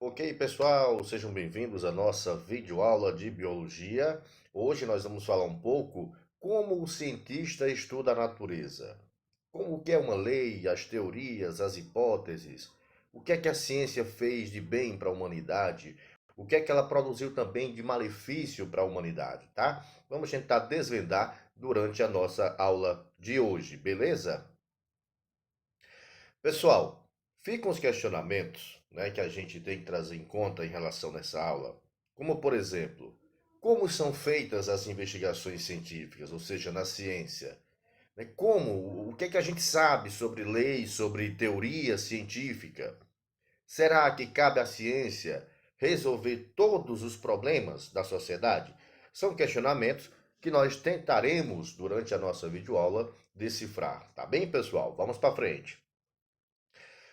Ok, pessoal, sejam bem-vindos à nossa videoaula de biologia. Hoje nós vamos falar um pouco como o cientista estuda a natureza. Como que é uma lei, as teorias, as hipóteses, o que é que a ciência fez de bem para a humanidade, o que é que ela produziu também de malefício para a humanidade, tá? Vamos tentar desvendar durante a nossa aula de hoje, beleza? Pessoal, ficam os questionamentos, né, que a gente tem que trazer em conta em relação nessa aula, como por exemplo, como são feitas as investigações científicas, ou seja, na ciência, né? Como, o que é que a gente sabe sobre leis, sobre teoria científica? Será que cabe à ciência resolver todos os problemas da sociedade? São questionamentos que nós tentaremos, durante a nossa videoaula, decifrar. Tá bem, pessoal? Vamos para frente.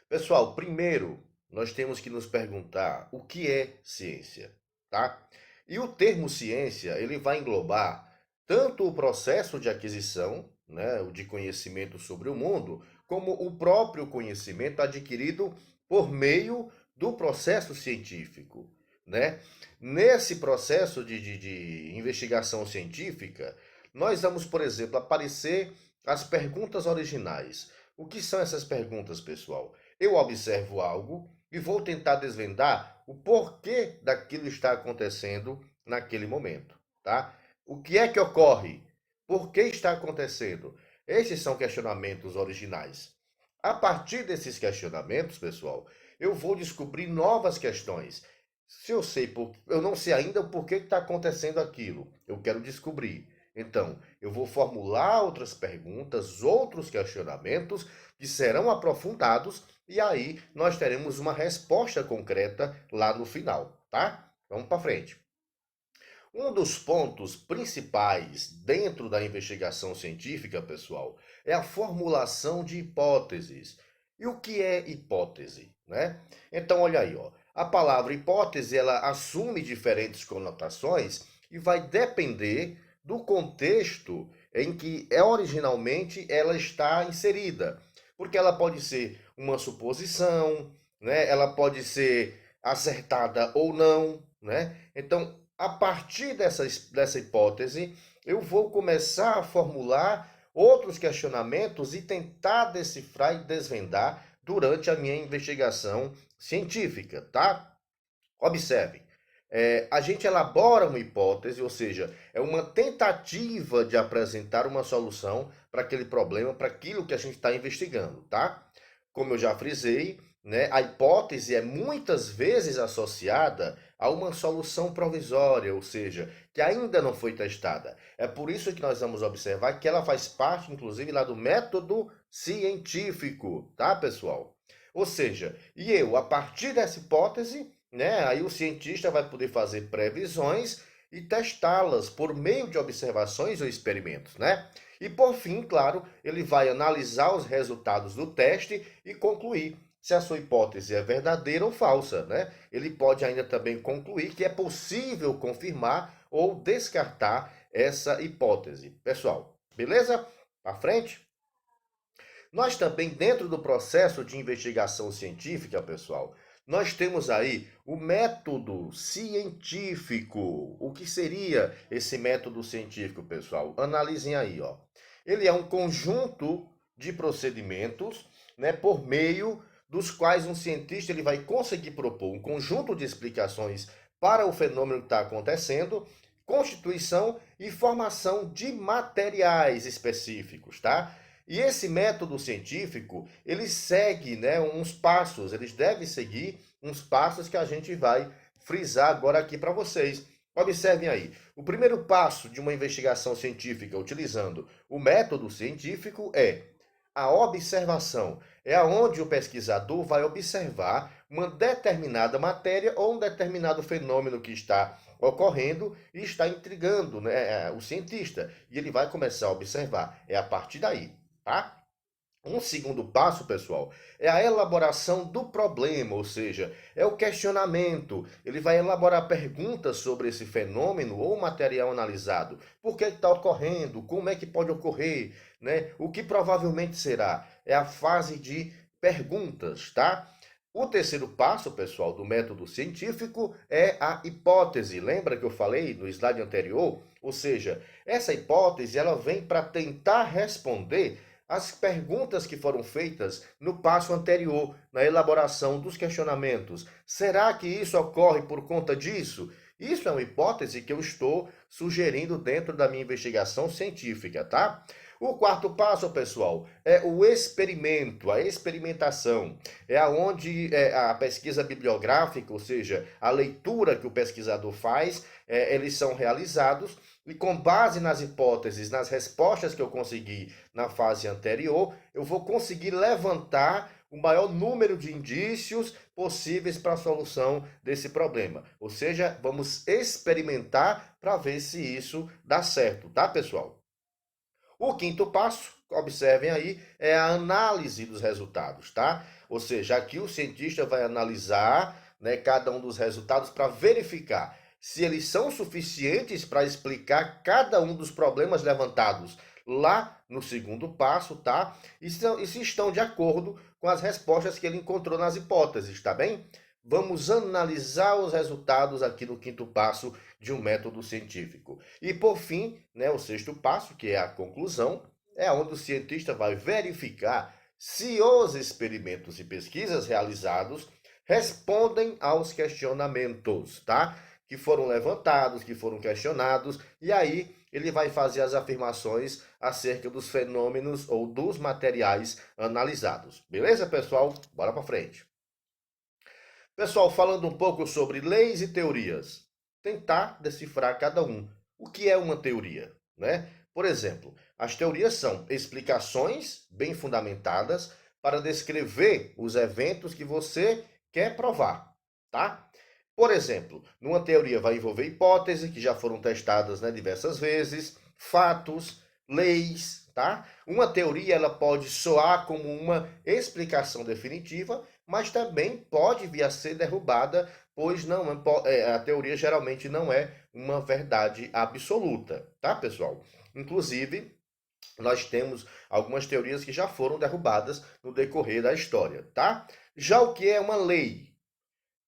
Pessoal, primeiro nós temos que nos perguntar o que é ciência, tá? E o termo ciência, ele vai englobar tanto o processo de aquisição, né, o de conhecimento sobre o mundo, como o próprio conhecimento adquirido por meio do processo científico, né? Nesse processo de investigação científica, nós vamos, por exemplo, aparecer as perguntas originais. O que são essas perguntas, pessoal? Eu observo algo e vou tentar desvendar o porquê daquilo está acontecendo naquele momento, tá? O que é que ocorre? Por que está acontecendo? Esses são questionamentos originais. A partir desses questionamentos, pessoal, eu vou descobrir novas questões. Se eu sei, eu não sei ainda o porquê que está acontecendo aquilo, eu quero descobrir. Então, eu vou formular outras perguntas, outros questionamentos que serão aprofundados e aí nós teremos uma resposta concreta lá no final, tá? Vamos para frente. Um dos pontos principais dentro da investigação científica, pessoal, é a formulação de hipóteses. E o que é hipótese, né? Então, olha aí, ó. A palavra hipótese, ela assume diferentes conotações e vai depender do contexto em que originalmente ela está inserida. Porque ela pode ser uma suposição, né? Ela pode ser acertada ou não, né? Então, a partir dessa hipótese, eu vou começar a formular outros questionamentos e tentar decifrar e desvendar durante a minha investigação científica, tá? Observe, a gente elabora uma hipótese, ou seja, é uma tentativa de apresentar uma solução para aquele problema, para aquilo que a gente está investigando, tá? Como eu já frisei, né, a hipótese é muitas vezes associada a uma solução provisória, ou seja, que ainda não foi testada. É por isso que nós vamos observar que ela faz parte, inclusive, lá do método científico, tá, pessoal? Ou seja, e eu, a partir dessa hipótese, né, aí o cientista vai poder fazer previsões e testá-las por meio de observações ou experimentos, né? E por fim, claro, ele vai analisar os resultados do teste e concluir se a sua hipótese é verdadeira ou falsa, né? Ele pode ainda também concluir que é possível confirmar ou descartar essa hipótese. Pessoal, beleza? Para frente? Nós também, dentro do processo de investigação científica, pessoal, nós temos aí o método científico. O que seria esse método científico, pessoal? Analisem aí, ó. Ele é um conjunto de procedimentos, né, por meio dos quais um cientista ele vai conseguir propor um conjunto de explicações para o fenômeno que está acontecendo, constituição e formação de materiais específicos, tá? E esse método científico, ele segue, né, uns passos, eles devem seguir uns passos que a gente vai frisar agora aqui para vocês. Observem aí. O primeiro passo de uma investigação científica utilizando o método científico é a observação. É aonde o pesquisador vai observar uma determinada matéria ou um determinado fenômeno que está ocorrendo e está intrigando, né, o cientista. E ele vai começar a observar. É a partir daí, tá? Um segundo passo, pessoal, é a elaboração do problema, ou seja, é o questionamento. Ele vai elaborar perguntas sobre esse fenômeno ou material analisado. Por que está ocorrendo? Como é que pode ocorrer? Né? O que provavelmente será? É a fase de perguntas, tá? O terceiro passo, pessoal, do método científico é a hipótese. Lembra que eu falei no slide anterior? Ou seja, essa hipótese ela vem para tentar responder as perguntas que foram feitas no passo anterior, na elaboração dos questionamentos. Será que isso ocorre por conta disso? Isso é uma hipótese que eu estou sugerindo dentro da minha investigação científica, tá? O quarto passo, pessoal, é o experimento, a experimentação. É aonde a pesquisa bibliográfica, ou seja, a leitura que o pesquisador faz, eles são realizados e com base nas hipóteses, nas respostas que eu consegui na fase anterior, eu vou conseguir levantar o maior número de indícios possíveis para a solução desse problema. Ou seja, vamos experimentar para ver se isso dá certo, tá, pessoal? O quinto passo, observem aí, é a análise dos resultados, tá? Ou seja, aqui o cientista vai analisar, né, cada um dos resultados para verificar se eles são suficientes para explicar cada um dos problemas levantados lá no segundo passo, tá? E se estão de acordo com as respostas que ele encontrou nas hipóteses, tá bem? Vamos analisar os resultados aqui no quinto passo de um método científico. E por fim, né, o sexto passo, que é a conclusão, é onde o cientista vai verificar se os experimentos e pesquisas realizados respondem aos questionamentos, tá? Que foram levantados, que foram questionados, e aí ele vai fazer as afirmações acerca dos fenômenos ou dos materiais analisados. Beleza, pessoal? Bora para frente. Pessoal, falando um pouco sobre leis e teorias, tentar decifrar cada um. O que é uma teoria, né? Por exemplo, as teorias são explicações bem fundamentadas para descrever os eventos que você quer provar, tá? Por exemplo, numa teoria vai envolver hipóteses que já foram testadas, né, diversas vezes, fatos, leis, tá? Uma teoria ela pode soar como uma explicação definitiva, mas também pode vir a ser derrubada, pois não a teoria geralmente não é uma verdade absoluta, tá, pessoal? Inclusive, nós temos algumas teorias que já foram derrubadas no decorrer da história, tá? Já o que é uma lei?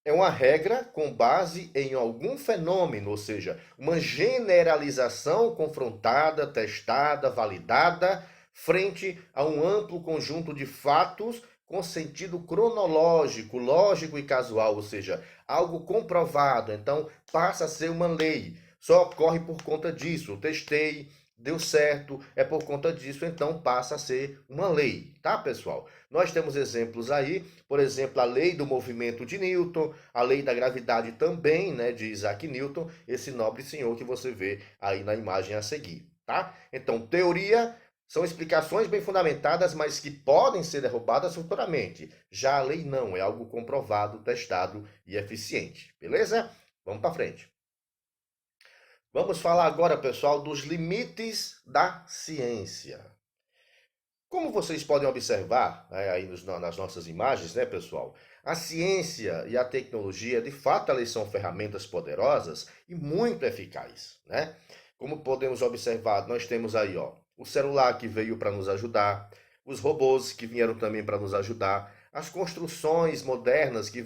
É uma regra com base em algum fenômeno, ou seja, uma generalização confrontada, testada, validada, frente a um amplo conjunto de fatos com sentido cronológico, lógico e casual, ou seja, algo comprovado. Então, passa a ser uma lei. Só ocorre por conta disso. Eu testei, deu certo, é por conta disso, então passa a ser uma lei, tá, pessoal? Nós temos exemplos aí, por exemplo, a lei do movimento de Newton, a lei da gravidade também, né, de Isaac Newton, esse nobre senhor que você vê aí na imagem a seguir, tá? Então, teoria são explicações bem fundamentadas, mas que podem ser derrubadas futuramente. Já a lei não, é algo comprovado, testado e eficiente, beleza? Vamos para frente. Vamos falar agora, pessoal, dos limites da ciência. Como vocês podem observar, né, aí nas nossas imagens, né, pessoal? A ciência e a tecnologia, de fato, elas são ferramentas poderosas e muito eficazes, né? Como podemos observar, nós temos aí, ó, o celular que veio para nos ajudar, os robôs que vieram também para nos ajudar, as construções modernas que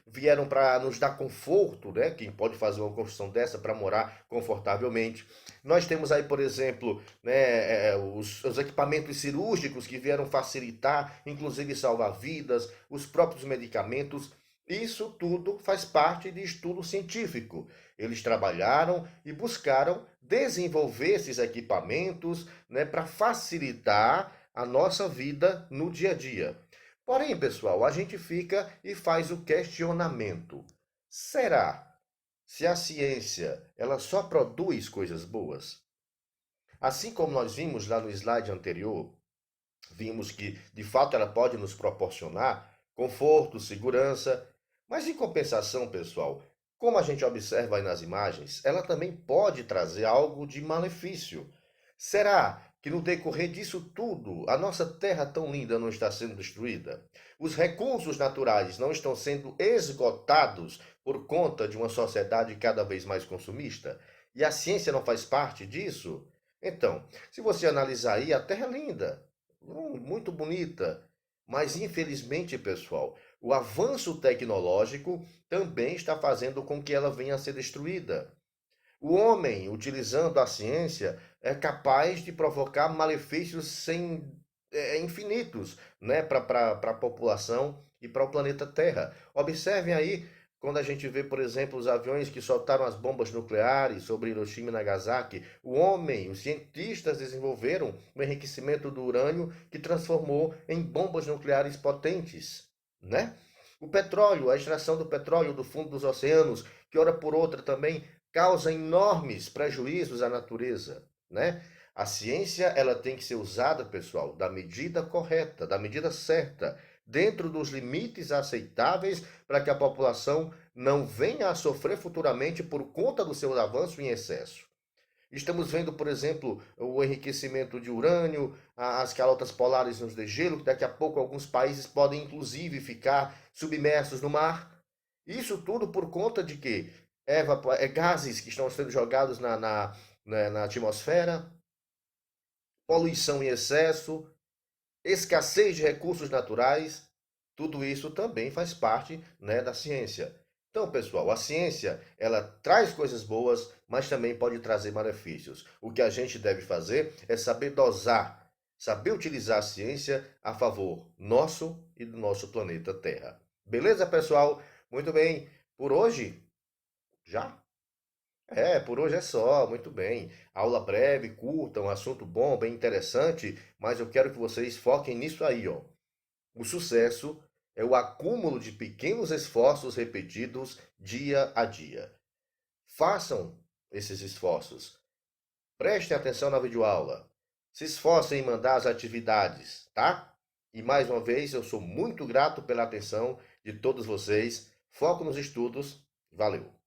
vieram para nos dar conforto, né? Quem pode fazer uma construção dessa para morar confortavelmente. Nós temos aí, por exemplo, né, os equipamentos cirúrgicos que vieram facilitar, inclusive salvar vidas, os próprios medicamentos. Isso tudo faz parte de estudo científico. Eles trabalharam e buscaram desenvolver esses equipamentos, né, para facilitar a nossa vida no dia a dia. Porém, pessoal, a gente fica e faz o questionamento. Será se a ciência ela só produz coisas boas? Assim como nós vimos lá no slide anterior, vimos que de fato ela pode nos proporcionar conforto, segurança, mas em compensação, pessoal, como a gente observa aí nas imagens, ela também pode trazer algo de malefício. Será que no decorrer disso tudo, a nossa terra tão linda não está sendo destruída? Os recursos naturais não estão sendo esgotados por conta de uma sociedade cada vez mais consumista? E a ciência não faz parte disso? Então, se você analisar aí, a terra é linda, muito bonita, mas infelizmente, pessoal, o avanço tecnológico também está fazendo com que ela venha a ser destruída. O homem, utilizando a ciência, é capaz de provocar malefícios infinitos, né, para a população e para o planeta Terra. Observem aí quando a gente vê, por exemplo, os aviões que soltaram as bombas nucleares sobre Hiroshima e Nagasaki. O homem, os cientistas desenvolveram o enriquecimento do urânio que transformou em bombas nucleares potentes, né? O petróleo, a extração do petróleo do fundo dos oceanos, que hora por outra também causa enormes prejuízos à natureza, né? A ciência, ela tem que ser usada, pessoal, da medida correta, da medida certa, dentro dos limites aceitáveis para que a população não venha a sofrer futuramente por conta do seu avanço em excesso. Estamos vendo, por exemplo, o enriquecimento de urânio, as calotas polares nos degelo, que daqui a pouco alguns países podem inclusive ficar submersos no mar. Isso tudo por conta de que gases que estão sendo jogados na atmosfera, poluição em excesso, escassez de recursos naturais, tudo isso também faz parte, né, da ciência. Então, pessoal, a ciência, ela traz coisas boas, mas também pode trazer malefícios. O que a gente deve fazer é saber dosar, saber utilizar a ciência a favor nosso e do nosso planeta Terra. Beleza, pessoal? Muito bem. Por hoje, já? Por hoje é só, muito bem. Aula breve, curta, um assunto bom, bem interessante, mas eu quero que vocês foquem nisso aí, ó. O sucesso é o acúmulo de pequenos esforços repetidos dia a dia. Façam esses esforços. Prestem atenção na videoaula. Se esforcem em mandar as atividades, tá? E mais uma vez, eu sou muito grato pela atenção de todos vocês. Foco nos estudos. Valeu!